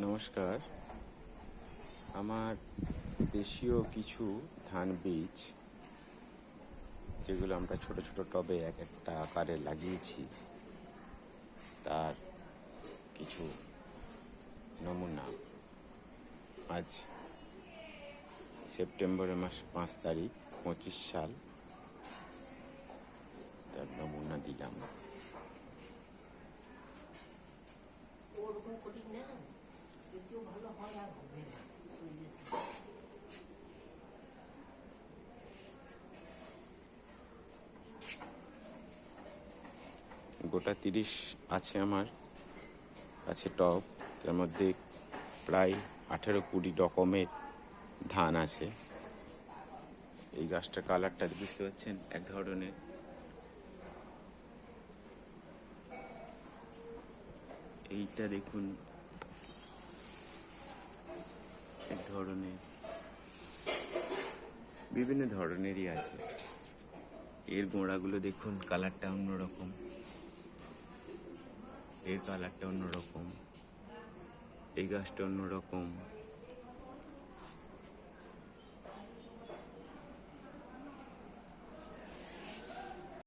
নমস্কার। আমার দেশীয় কিছু ধান বীজ, যেগুলো আমরা ছোট ছোট টবে এক একটা আকারে লাগিয়েছি, তার কিছু নমুনা আজ সেপ্টেম্বরের মাস 5 তারিখ 25 সাল তার নমুনা দিলাম। গোটা 30 আছে আমার কাছে টব। তার মধ্যে প্রায় 18-20 রকমের ধান আছে। এই গাছটার কালারটা বুঝতে পারছেন, এক ধরনের। এইটা দেখুন, এক ধরনের, বিভিন্ন ধরনেরই আছে। এর গোড়াগুলো দেখুন, কালারটা অন্যরকম, এর কালারটা অন্যরকম, এই গাছটা অন্যরকম।